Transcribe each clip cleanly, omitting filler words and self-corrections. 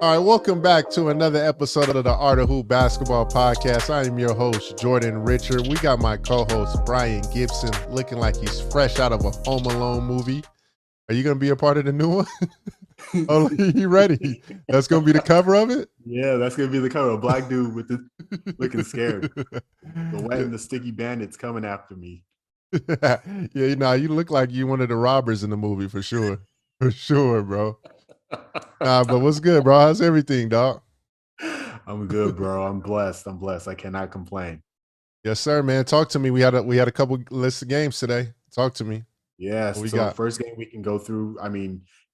All right, welcome back to another episode of the Art of Hoop Basketball Podcast. I am your host, Jordan Richard. We got my co-host, Brian Gibson, looking like he's fresh out of a Home Alone movie. Are you going to be a part of the new one? Oh, you ready? That's going to be the cover of it? Yeah, that's gonna be the cover. A black dude with the looking scared. The wet Yeah. and the sticky bandits coming after me. Yeah, you look like you one of the robbers in the movie for sure. For sure, bro. Nah, but what's good, bro? How's everything, dog? I'm good, bro. I'm blessed. I'm blessed. I cannot complain. Yes, sir, man. Talk to me. We had a couple lists of games today. Talk to me. What Yes. we So got? first game we can go through.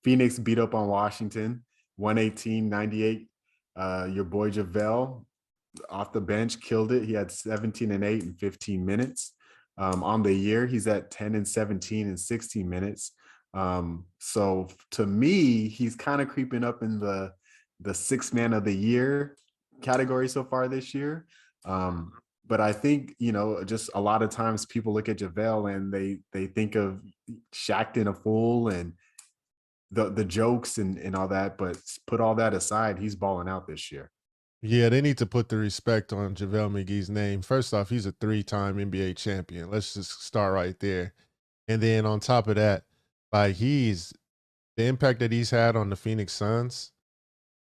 Phoenix beat up on Washington, 118-98. Your boy Javale off the bench killed it. He had 17 and 8 in 15 minutes. On the year, he's at 10 and 17 in 16 minutes. So to me, he's kind of creeping up in the sixth man of the year category so far this year. But I think, just a lot of times people look at JaVale and they think of Shaqtin' a fool and the jokes and all that, but put all that aside, he's balling out this year. Yeah, they need to put the respect on JaVale McGee's name. First off, he's a three-time NBA champion. Let's just start right there. And then on top of that, like he's the impact that he's had on the Phoenix Suns.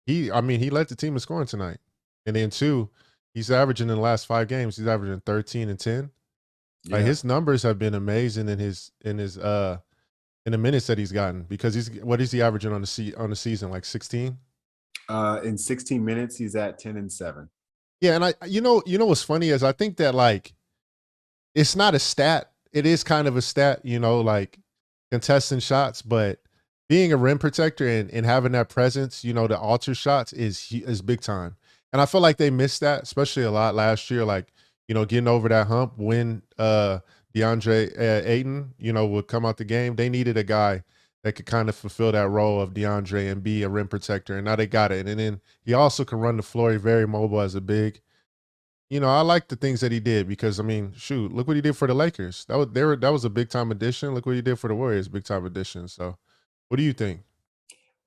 He led the team in scoring tonight. And then two, he's averaging in the last 5 games, he's averaging 13 and 10. Like Yeah. his numbers have been amazing in the minutes that he's gotten because what is he averaging on the season, like 16? In 16 minutes, he's at 10 and 7. Yeah, and I what's funny is I think that like it's not a stat. It is kind of a stat, like contesting shots, but being a rim protector and having that presence, to alter shots is big time. And I feel like they missed that, especially a lot last year. Like, getting over that hump when DeAndre Ayton, would come out the game. They needed a guy that could kind of fulfill that role of DeAndre and be a rim protector. And now they got it. And then he also can run the floor. He's very mobile as a big. I like the things that he did because shoot, look what he did for the Lakers. That was a big time addition. Look what he did for the Warriors, big time addition. So, what do you think?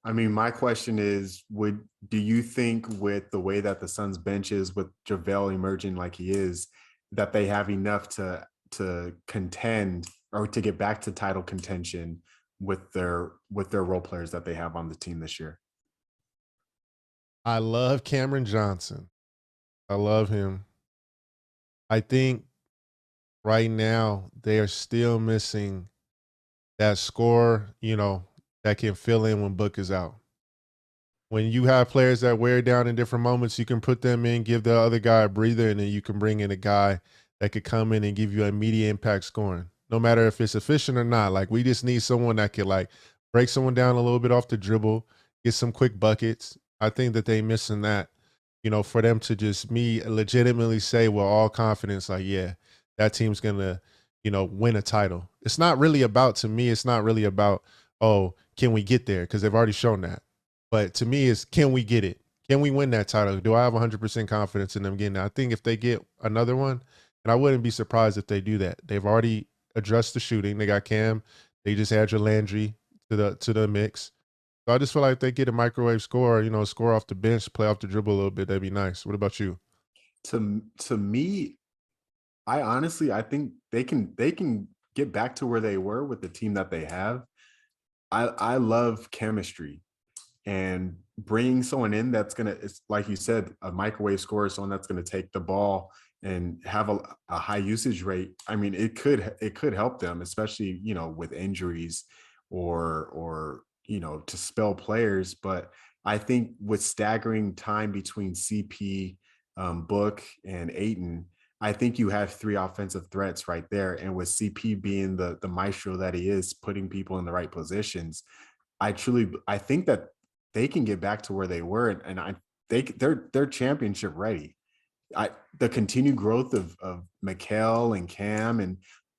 My question is, do you think with the way that the Suns bench is, with JaVale emerging like he is, that they have enough to contend or to get back to title contention with their role players that they have on the team this year? I love Cameron Johnson. I love him. I think right now they are still missing that score, that can fill in when Book is out. When you have players that wear down in different moments, you can put them in, give the other guy a breather, and then you can bring in a guy that could come in and give you immediate impact scoring, no matter if it's efficient or not. Like we just need someone that could like break someone down a little bit off the dribble, get some quick buckets. I think that they missing that, for them to just me legitimately say with all confidence, like, yeah, that team's gonna, win a title. It's not really about, to me, it's not really about, oh, can we get there? Because they've already shown that. But to me, it's can we get it? Can we win that title? Do I have 100% confidence in them getting it? I think if they get another one, and I wouldn't be surprised if they do that. They've already addressed the shooting. They got Cam. They just add your Landry to the mix. So I just feel like if they get a microwave score, score off the bench, play off the dribble a little bit, that'd be nice. What about you? To me, I think they can get back to where they were with the team that they have. I love chemistry, and bringing someone in that's it's like you said, a microwave scorer, someone that's gonna take the ball and have a high usage rate. It could help them, especially with injuries or to spell players. But I think with staggering time between CP, Book, and Aiton, I think you have three offensive threats right there. And with CP being the maestro that he is, putting people in the right positions, I think that they can get back to where they were, and they're championship ready. The continued growth of Mikal and Cam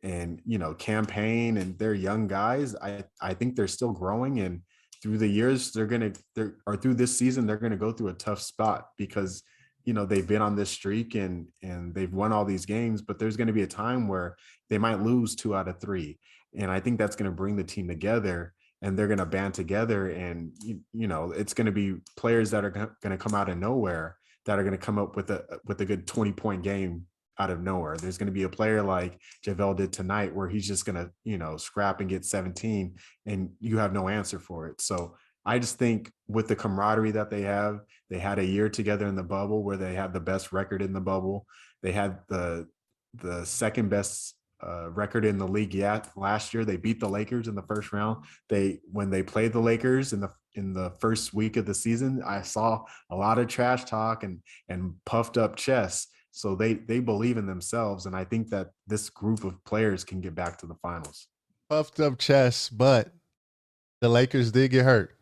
and Campaign and their young guys, I think they're still growing, and through the years through this season they're gonna go through a tough spot because they've been on this streak and they've won all these games, but there's going to be a time where they might lose 2 out of 3, and I think that's going to bring the team together. and they're going to band together, and it's going to be players that are going to come out of nowhere that are going to come up with a good 20-point game out of nowhere. There's going to be a player like Javale did tonight where he's just going to, scrap and get 17, and you have no answer for it. So I just think with the camaraderie that they had a year together in the bubble where they had the best record in the bubble. They had the second best record in the league yet. Last year, they beat the Lakers in the first round. When they played the Lakers in the first week of the season, I saw a lot of trash talk and puffed up chests. So they believe in themselves, and I think that this group of players can get back to the finals. Puffed up chest, but the Lakers did get hurt.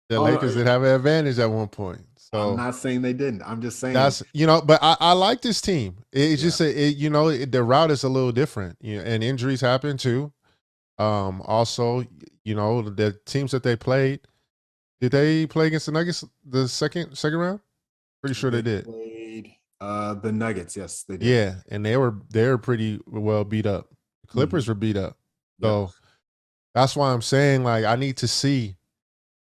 The Lakers Oh, did have an advantage at one point. I'm So not saying they didn't. I'm just saying that's but I like this team. It's yeah. just the route is a little different. And injuries happen too. Also, the teams that they played, did they play against the Nuggets the second round? Pretty sure they did. Played the Nuggets. Yes, they did. Yeah, and they were pretty well beat up. The Clippers were beat up. So that's why I'm saying, like, I need to see.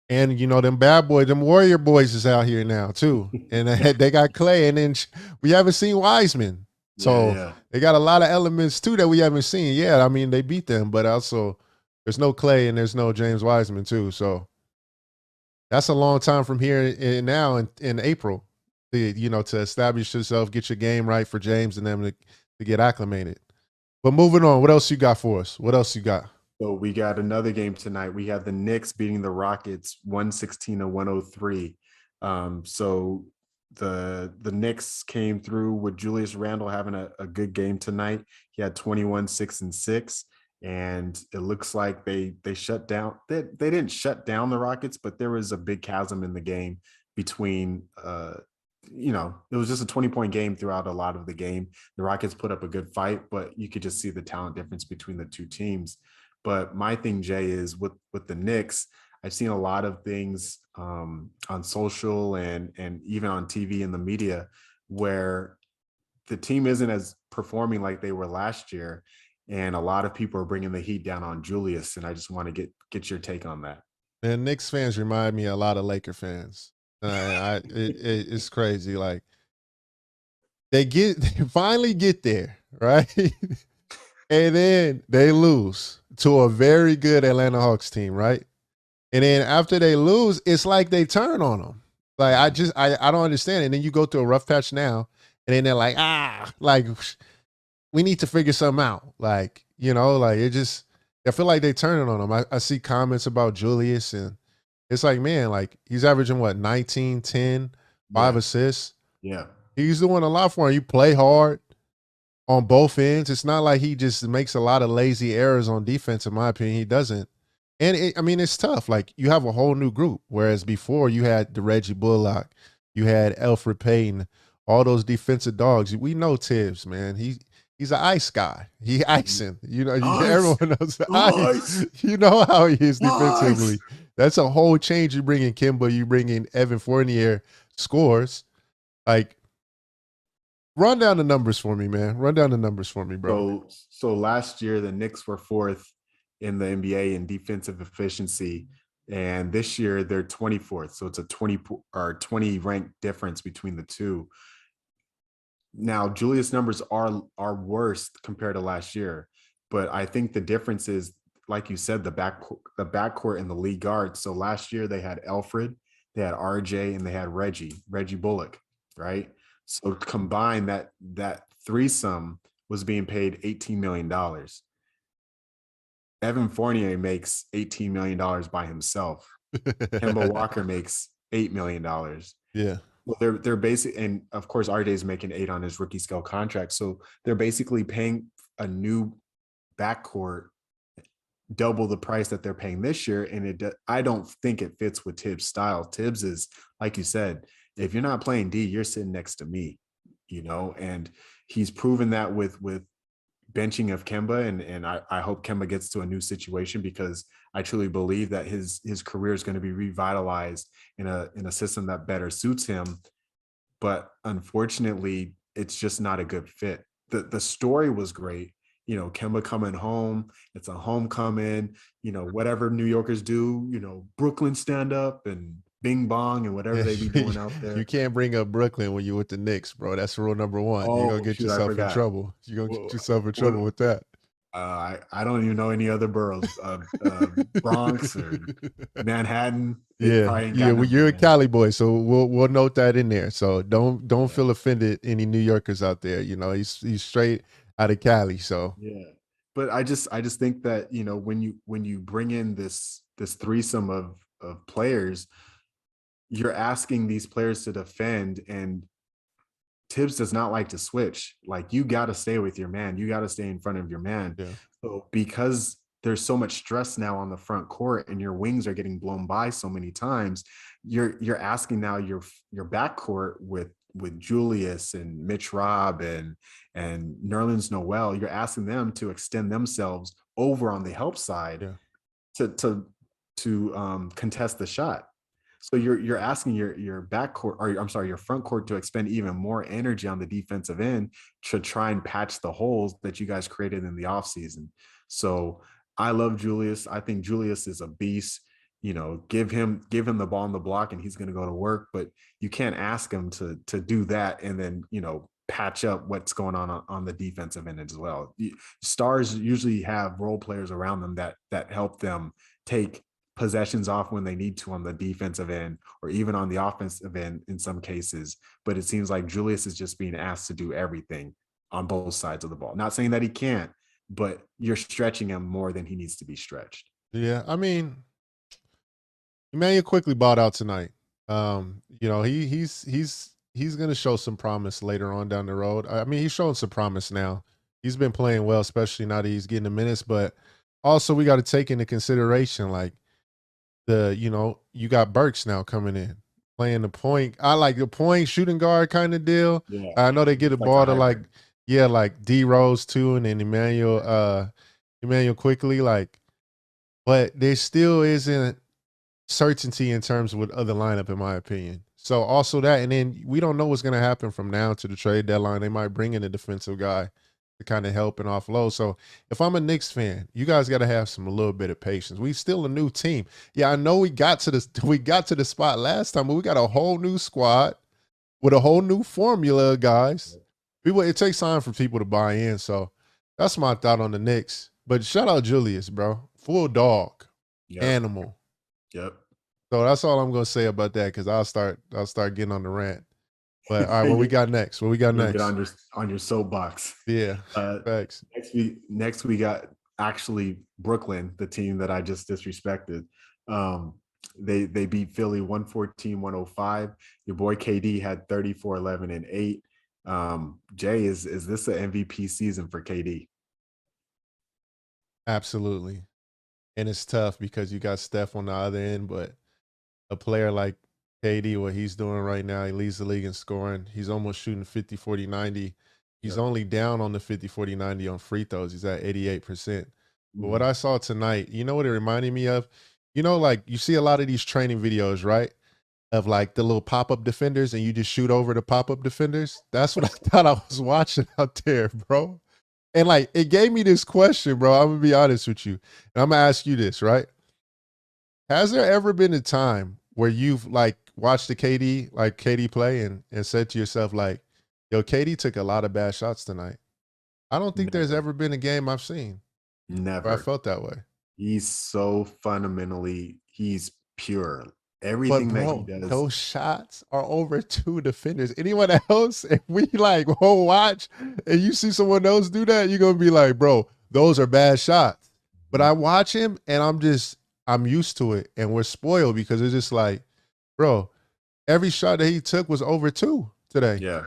And them bad boys, them Warrior boys is out here now too, and they got Clay, and then we haven't seen Wiseman, so they got a lot of elements too that we haven't seen. Yeah, I mean they beat them, but also there's no Clay and there's no James Wiseman too, so that's a long time from here now in April, to establish yourself, get your game right for James and them to get acclimated. But moving on, what else you got for us? What else you got? So we got another game tonight. We have the Knicks beating the Rockets 116-103. So the Knicks came through with Julius Randle having a good game tonight. He had 21, 6, and 6. And it looks like they shut down. They didn't shut down the Rockets, but there was a big chasm in the game between it was just a 20-point game throughout a lot of the game. The Rockets put up a good fight, but you could just see the talent difference between the two teams. But my thing, Jay, is with the Knicks, I've seen a lot of things on social and even on TV and the media where the team isn't as performing like they were last year, and a lot of people are bringing the heat down on Julius. And I just want to get your take on that. And Knicks fans remind me a lot of Laker fans. It's crazy. Like they finally get there, right? And then they lose to a very good Atlanta Hawks team, right? And then after they lose, it's like they turn on them. Like I don't understand it. And then you go through a rough patch now, and then they're like, like we need to figure something out. Like, like I feel like they turn on them. I see comments about Julius, and it's like, man, like he's averaging what, 19, 10, 5 assists. Yeah. He's doing a lot for him. You play hard on both ends. It's not like he just makes a lot of lazy errors on defense, in my opinion. He doesn't. And it's tough. Like you have a whole new group, whereas before you had the Reggie Bullock, you had Elfrid Payton, all those defensive dogs. We know Thibs, man. He's an ice guy. He icing. Everyone knows the ice. You know how he is defensively. That's a whole change. You bring in Kimba, you bring in Evan Fournier, scores. Like, run down the numbers for me, man. Run down the numbers for me, bro. So last year the Knicks were 4th in the NBA in defensive efficiency, and this year they're 24th. So it's a 20 rank difference between the two. Now Julius numbers are worse compared to last year, but I think the difference is, like you said, the backcourt and the lead guards. So last year they had Elfrid, they had RJ, and they had Reggie Bullock, right? So combined, that threesome was being paid $18 million. Evan Fournier makes $18 million by himself. Kemba Walker makes $8 million. Yeah. Well, they're basic, and of course RJ's making 8 on his rookie scale contract. So they're basically paying a new backcourt double the price that they're paying this year. And I don't think it fits with Thibs' style. Thibs is, like you said, if you're not playing D, you're sitting next to me, and he's proven that with benching of Kemba. And I hope Kemba gets to a new situation, because I truly believe that his career is going to be revitalized in a system that better suits him. But unfortunately, it's just not a good fit. The story was great. Kemba coming home. It's a homecoming. Whatever New Yorkers do. Brooklyn stand up and bing bong and whatever they be doing out You there. can't bring up Brooklyn when you with the Knicks, bro. That's rule number one. You're gonna Oh get shoot, I yourself in forgot. trouble. You're gonna get What, yourself in what trouble with that. I don't even know any other boroughs. Bronx or Manhattan. They Yeah, probably ain't yeah. got Well, nothing you're for a Manhattan. Cali boy, so we'll note that in there. So don't Yeah. feel offended. Any New Yorkers out there, he's straight out of Cali. So Yeah. But I just think that, when you bring in this threesome of players, you're asking these players to defend, and Thibs does not like to switch. Like, you got to stay with your man. You got to stay in front of your man. yeah, So because there's so much stress now on the front court and your wings are getting blown by so many times, you're asking now your back court with Julius and Mitch Robb and Nerlens Noel, you're asking them to extend themselves over on the help side yeah, to contest the shot. So you're asking your backcourt, or I'm sorry, your front court, to expend even more energy on the defensive end to try and patch the holes that you guys created in the offseason. So I love Julius. I think Julius is a beast. Give him the ball on the block and he's going to go to work. But you can't ask him to do that and then patch up what's going on the defensive end as well. Stars usually have role players around them that help them take possessions off when they need to on the defensive end or even on the offensive end in some cases. But it seems like Julius is just being asked to do everything on both sides of the ball. Not saying that he can't, but you're stretching him more than he needs to be stretched. yeah. I mean, Emmanuel quickly bought out tonight. He's gonna show some promise later on down the road. I mean, he's showing some promise now. He's been playing well, especially now that he's getting the minutes. But also, we got to take into consideration like you got Burks now coming in playing the point. I like the point shooting guard kind of deal. Yeah. I know they get the It's like a ball to hybrid. like D Rose too, and then Emmanuel quickly but there still isn't certainty in terms with other lineup, in my opinion. So also that, and then we don't know what's going to happen from now to the trade deadline. They might bring in a defensive guy to kind of help and offload. So if I'm a Knicks fan, you guys got to have a little bit of patience. We still a new team. Yeah, I know we got to the spot last time, but we got a whole new squad with a whole new formula, guys. It takes time for people to buy in. So that's my thought on the Knicks. But shout out Julius, bro. Full dog, Yep. animal. Yep. So that's all I'm gonna say about that because I'll start getting on the rant. But all right, what we got next? What we got You'll get next? on your soapbox. Yeah, Uh, thanks. next we got actually Brooklyn, the team that I just disrespected. Um, they beat Philly 114-105. Your boy KD had 34, 11, and 8. Jay, is this an MVP season for KD? Absolutely. And it's tough because you got Steph on the other end, but a player like KD, what he's doing right now, he leads the league in scoring. He's almost shooting 50, 40, 90. He's Yep. only down on the 50, 40, 90 on free throws. He's at 88%. But what Mhm. I saw tonight, you know what it reminded me of? Like you see a lot of these training videos, right? Of like the little pop-up defenders and you just shoot over the pop-up defenders. That's what I thought I was watching out there, bro. And like it gave me this question, bro. I'm gonna be honest with you. And I'm gonna ask you this, right? Has there ever been a time where you've like watched the KD play and said to yourself, like, yo, KD took a lot of bad shots tonight? I don't think there's Never. ever been a game I've seen where I Never. felt that way. He's so fundamentally, he's pure. But Everything that he bro, does. those shots are over two defenders. Anyone else, if we like whole watch and you see someone else do that, you're gonna be like, bro, those are bad shots. But I watch him and I'm used to it. And we're spoiled because it's just like, bro, every shot that he took was over two today. Yeah.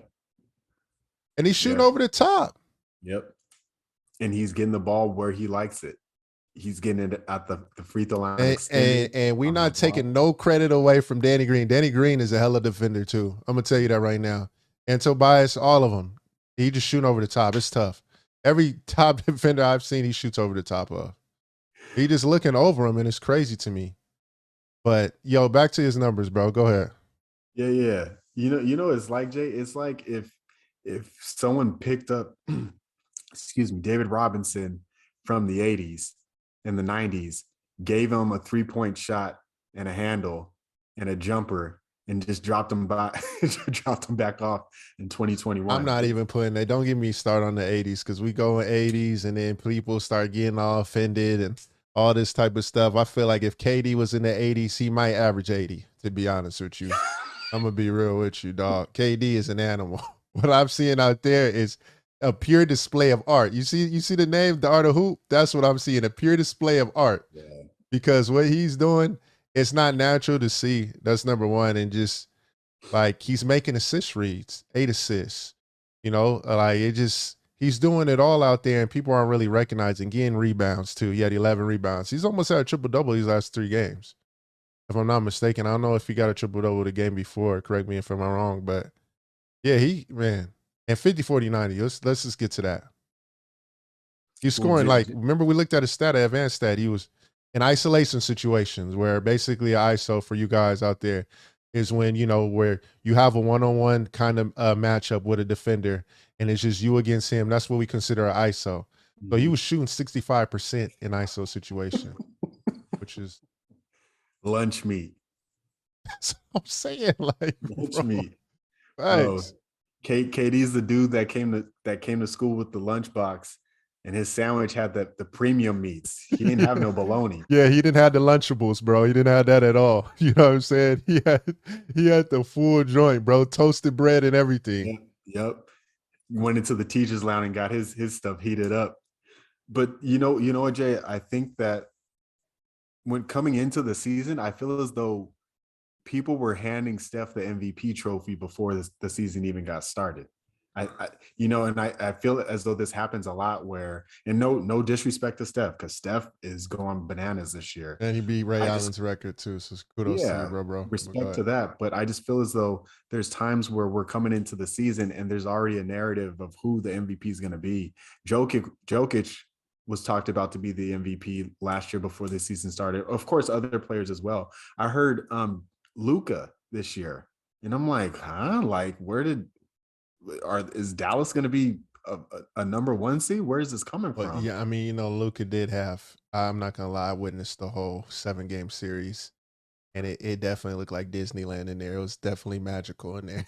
And he's shooting Yeah. over the top. Yep. And he's getting the ball where he likes it. He's getting it at the free throw line extended And we on the not block. taking no credit away from Danny Green. Danny Green is a hella defender too. I'm gonna tell you that right now. And Tobias, all of them, he just shooting over the top. It's tough. Every top defender I've seen, he shoots over the top of. He just looking over him, and it's crazy to me. But yo, back to his numbers, bro. Go ahead. Yeah, yeah. It's like, Jay, it's like if someone picked up David Robinson from the 80s and the 90s gave him a 3-point shot and a handle and a jumper and just dropped him back off in I'm 2021. not even putting that. Don't get me started on the 80s because we go in 80s and then people start getting all offended and all this type of stuff. I feel like if KD was in the 80s, he might average 80, to be honest with you. I'm going to be real with you, dog. KD is an animal. What I'm seeing out there is a pure display of art. You see the name, The Art of Hoop? That's what I'm seeing, a pure display of art. Yeah. Because what he's doing, it's not natural to see. That's number one. And just like he's making assist reads, 8 assists. Like he's doing it all out there, and people aren't really recognizing. Getting rebounds too. He had 11 rebounds. He's almost had a triple double these last 3 games, if I'm not mistaken. I don't know if he got a triple double the game before. Correct me if I'm wrong, but yeah, and 50, 40, 90. Let's just get to that. He's Well, scoring remember we looked at his stat, advanced stat. He was in isolation situations where basically ISO for you guys out there is when, where you have a one-on-one kind of matchup with a defender and it's just you against him. That's what we consider an ISO. So he was shooting 65% in ISO situation, which is lunch meat. That's what I'm saying. Like, Lunch bro, meat. thanks. KD's the dude that came to school with the lunchbox, and his sandwich had the premium meats. He didn't have no bologna. Yeah, he didn't have the Lunchables, bro. He didn't have that at all. You know what I'm saying? He had the full joint, bro. Toasted bread and everything. Yep. Went into the teacher's lounge and got his stuff heated up. But you know what, Jay? I think that when coming into the season, I feel as though people were handing Steph the MVP trophy before the season even got started. I feel as though this happens a lot where, and no disrespect to Steph, because Steph is going bananas this year. And he beat Ray Allen's record too. So kudos to you, bro. Respect to that. But I just feel as though there's times where we're coming into the season and there's already a narrative of who the MVP is going to be. Jokic was talked about to be the MVP last year before the season started. Of course, other players as well. I heard Luka this year, and I'm like, huh? Like, is Dallas going to be a number 1 seed? Where is this coming from? Yeah, I mean, Luka did have. I'm not gonna lie, I witnessed the whole 7-game series, and it definitely looked like Disneyland in there. It was definitely magical in there.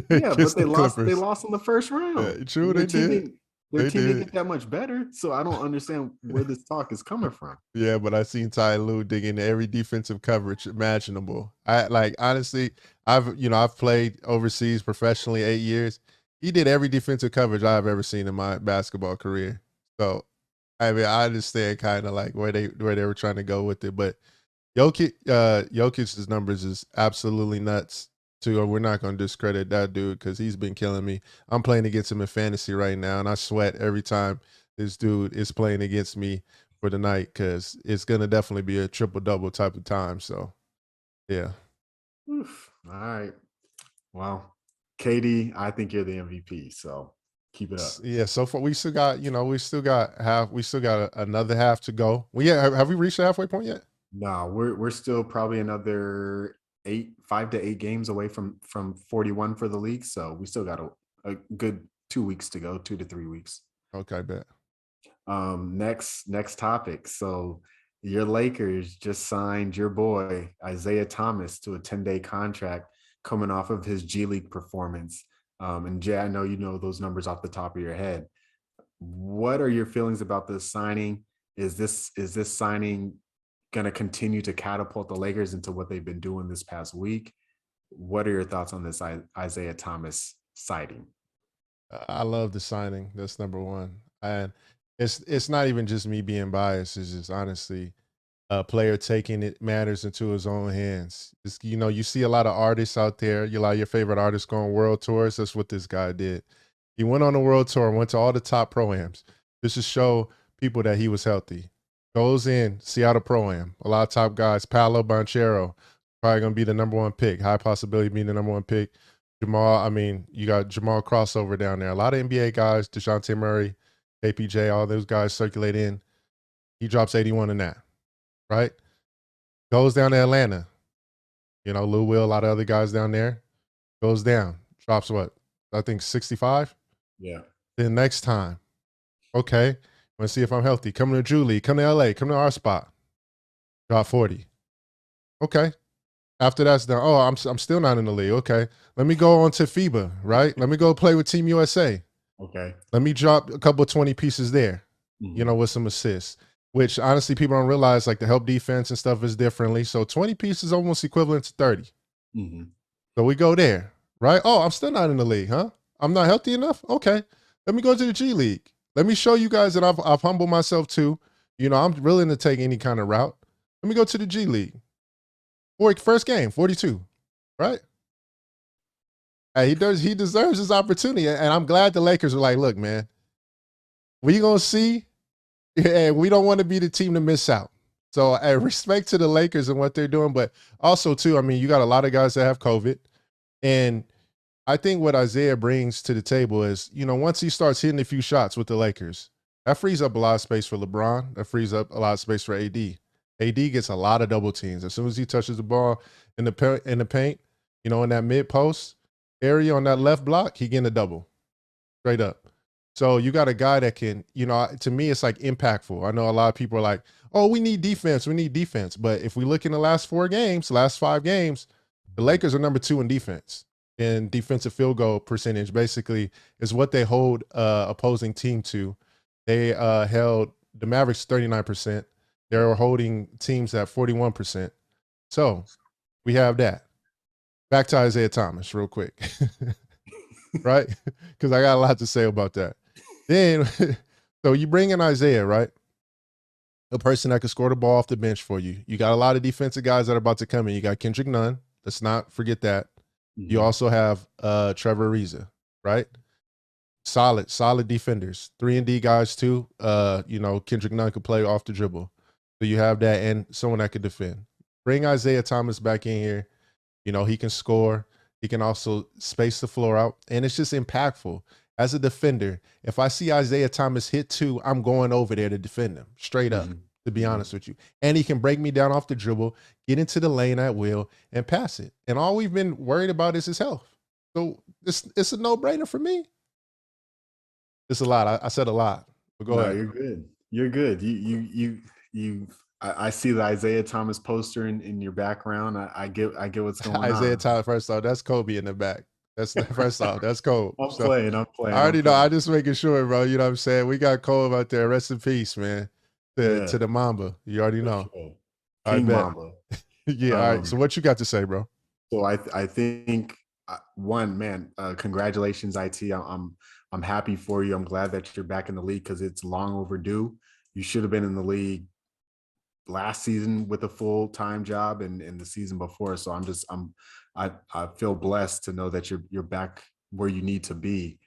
Yeah, but they lost. They lost in the first round. Yeah, true, they did. Their team didn't get that much better, so I don't understand where this talk is coming from. Yeah, but I seen Ty Lue dig into every defensive coverage imaginable. Honestly, I've played overseas professionally 8 years. He did every defensive coverage I've ever seen in my basketball career. So, I mean, I understand kind of like where they were trying to go with it, but Jokic's numbers is absolutely nuts too. We're not going to discredit that dude because he's been killing me. I'm playing against him in fantasy right now, and I sweat every time this dude is playing against me for the night because it's going to definitely be a triple-double type of time. So, yeah. Oof. All right. Well, KD, I think you're the MVP, so keep it up. Yeah, so far we still got another half to go. Have we reached the halfway point yet? No, we're still probably another 5 to 8 games away from 41 for the league. So we still got a good 2 weeks to go, 2 to 3 weeks. Okay, bet. Next topic. So your Lakers just signed your boy Isaiah Thomas to a 10-day contract coming off of his G League performance. And Jay, I know you know those numbers off the top of your head. What are your feelings about this signing? Is this signing going to continue to catapult the Lakers into what they've been doing this past week? What are your thoughts on this Isaiah Thomas sighting? I love the signing. That's number one. And it's not even just me being biased. It's just honestly a player taking it matters into his own hands. You see a lot of artists out there. You like your favorite artists going world tours. That's what this guy did. He went on a world tour, went to all the top pro-ams. This to show people that he was healthy. Goes in, Seattle Pro-Am. A lot of top guys. Paolo Banchero, probably going to be the number 1 pick. High possibility of being the number 1 pick. You got Jamal Crossover down there. A lot of NBA guys, DeJounte Murray, KPJ, all those guys circulate in. He drops 81 in that, right? Goes down to Atlanta. Lou Will, a lot of other guys down there. Goes down. Drops what? I think 65? Yeah. Then next time Okay. Want to see if I'm healthy. Come to Julie. Come to LA. Come to our spot. Drop 40. Okay. After that's done, oh, I'm still not in the league. Okay. Let me go on to FIBA, right? Let me go play with Team USA. Okay. Let me drop a couple of 20 pieces there, Mhm. with some assists, which honestly people don't realize, like the help defense and stuff is differently. So 20 pieces almost equivalent to 30. Mhm. So we go there, right? Oh, I'm still not in the league, huh? I'm not healthy enough? Okay. Let me go to the G League. Let me show you guys that I've humbled myself too. I'm willing to take any kind of route. Let me go to the G League. First game, 42, right? Hey, he deserves his opportunity. And I'm glad the Lakers are like, look, man, we gonna see, and we don't want to be the team to miss out. So respect to the Lakers and what they're doing, but also too, I mean, you got a lot of guys that have COVID. And I think what Isaiah brings to the table is, once he starts hitting a few shots with the Lakers, that frees up a lot of space for LeBron. That frees up a lot of space for AD. AD gets a lot of double teams. As soon as he touches the ball in the paint, in that mid post area on that left block, he getting a double straight up. So you got a guy that can, to me, it's like impactful. I know a lot of people are like, oh, we need defense. We need defense. But if we look in the last 5 games, the Lakers are number 2 in defense. And defensive field goal percentage basically is what they hold opposing team to. They held the Mavericks 39%. They were holding teams at 41%. So we have that. Back to Isaiah Thomas real quick. Right? Because I got a lot to say about that. Then, so you bring in Isaiah, right? A person that can score the ball off the bench for you. You got a lot of defensive guys that are about to come in. You got Kendrick Nunn. Let's not forget that. You Mhm. also have Trevor Ariza, right? Solid defenders. 3-and-D guys too. Kendrick Nunn could play off the dribble. So you have that and someone that could defend. Bring Isaiah Thomas back in here. He can score. He can also space the floor out. And it's just impactful. As a defender, if I see Isaiah Thomas hit 2, I'm going over there to defend him straight up, Mhm. to be Mhm. honest with you. And he can break me down off the dribble, get into the lane at will, and pass it. And all we've been worried about is his health. So it's a no-brainer for me. It's a lot. I said a lot, but go No, ahead. you're good. You're good. You. I see the Isaiah Thomas poster in your background. I get what's going Isaiah on. Thomas, first off, that's Kobe in the back. That's first off, that's Kobe. I'm So playing. I'm I playing. I'm already know. I playing. just making sure, bro. You know what I'm saying? We got Cole out there. Rest in peace, man. To Yeah, the Mamba. You already for know. sure. I King bet. Mamba. Yeah. All right. So Um, what you got to say, bro? so I think one man, congratulations, IT. I'm happy for you. I'm glad that you're back in the league because it's long overdue. You should have been in the league last season with a full-time job and the season before. So I feel blessed to know that you're back where you need to be.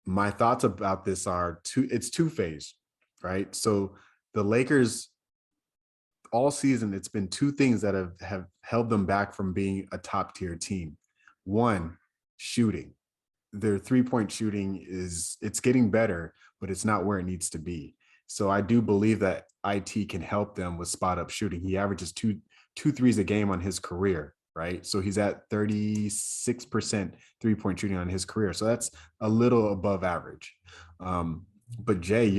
My thoughts about this are it's two-phase, right? So the Lakers all season, it's been two things that have held them back from being a top tier team. One, shooting. Their three-point shooting it's getting better, but it's not where it needs to be. So I do believe that IT can help them with spot up shooting. He averages two threes a game on his career, right? So he's at 36% three-point shooting on his career. So that's a little above average. But Jay,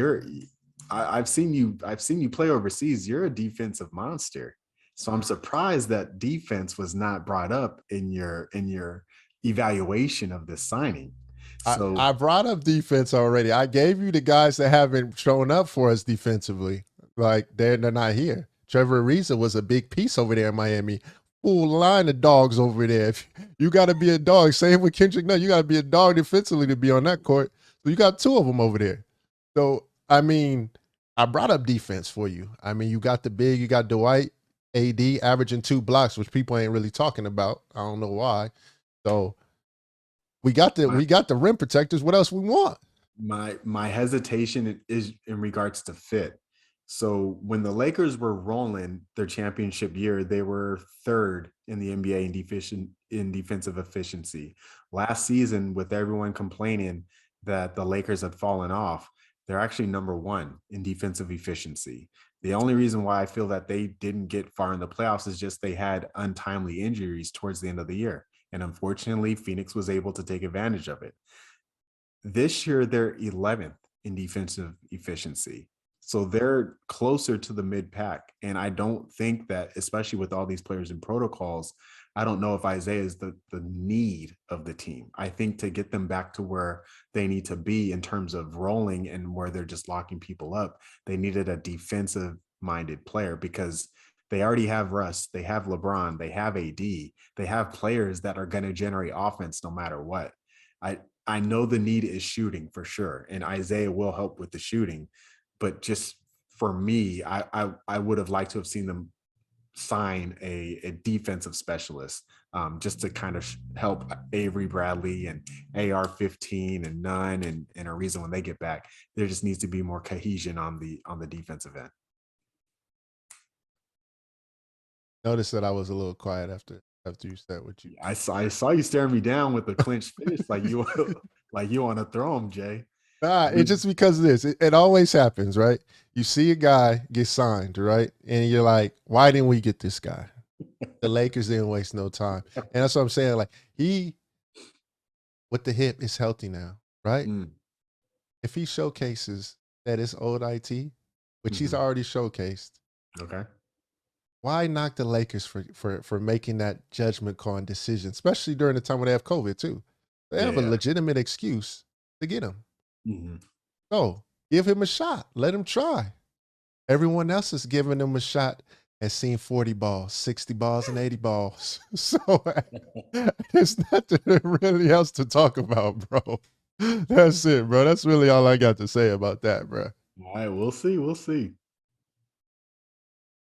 I've seen you play overseas. You're a defensive monster. So I'm surprised that defense was not brought up in your evaluation of this signing. I So brought up defense already. I gave you the guys that haven't shown up for us defensively. Like they're not here. Trevor Ariza was a big piece over there in Miami. Full line of dogs over there. You got to be a dog. Same with Kendrick Nunn. You got to be a dog defensively to be on that court. So you got 2 of them over there. So I mean, I brought up defense for you. I mean, you got the big. You got Dwight, AD averaging 2 blocks, which people ain't really talking about. I don't know why. So my we got the rim protectors. What else we want? my hesitation is in regards to fit. So when the Lakers were rolling their championship year, they were third in the NBA in defensive efficiency. Last season, with everyone complaining that the Lakers had fallen off, they're actually number one in defensive efficiency. The only reason why I feel that they didn't get far in the playoffs is just they had untimely injuries towards the end of the year. And unfortunately, Phoenix was able to take advantage of it. This year, they're 11th in defensive efficiency. So they're closer to the mid pack. And I don't think that, especially with all these players in protocols, I don't know if Isaiah is the need of the team. I think to get them back to where they need to be in terms of rolling and where they're just locking people up, they needed a defensive minded player because they already have Russ, they have LeBron, they have AD, they have players that are going to generate offense no matter what. I know the need is shooting for sure, and Isaiah will help with the shooting, but just for me, I would have liked to have seen them sign a defensive specialist, just to kind of help Avery Bradley and AR-15 and Nunn and a reason when they get back. There just needs to be more cohesion on the defensive end. Notice that I was a little quiet after you said what you. I saw you staring me down with a clenched fist, like you like you want to throw him, Jay. Nah, it's just because of this. It always happens, right? You see a guy get signed, right? And you're like, why didn't we get this guy? The Lakers didn't waste no time. And that's what I'm saying. Like, he, with the hip, is healthy now, right? Mm. If he showcases that it's old IT, which he's already showcased, Okay. why knock the Lakers for making that judgment call and decision, especially during the time when they have COVID too? They have a legitimate excuse to get him. So give him a shot. Let him try. Everyone else is giving him a shot has seen 40 balls, 60 balls, and 80 balls. So there's nothing really else to talk about, bro. That's it, bro. That's really all I got to say about that, bro. All right, we'll see. We'll see.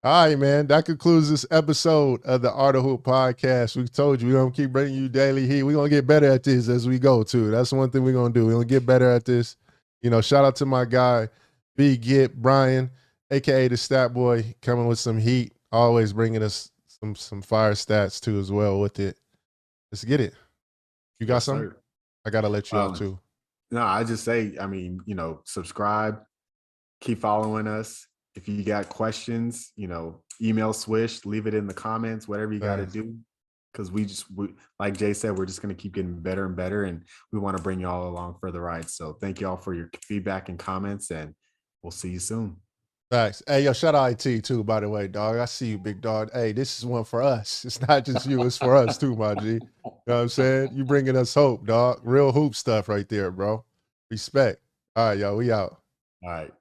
All right, man. That concludes this episode of the Art of Hoop podcast. We told you we're going to keep bringing you daily heat. We're going to get better at this as we go, too. That's one thing we're going to do. We're going to get better at this. You know, shout out to my guy, B. Git Brian, a.k.a. the Stat Boy, coming with some heat, always bringing us some fire stats, too, as well with it. Let's get it. You got something? Sir. I got to let you off, too. No, I just say, I mean, subscribe, keep following us. If you got questions, email Swish, leave it in the comments, whatever you got to do. Because we like Jay said, we're just going to keep getting better and better. And we want to bring you all along for the ride. So thank you all for your feedback and comments. And we'll see you soon. Thanks. Hey, yo, shout out IT too, by the way, dog. I see you, big dog. Hey, this is one for us. It's not just you. It's for us too, my G. You know what I'm saying? You bringing us hope, dog. Real hoop stuff right there, bro. Respect. All right, yo, we out. All right.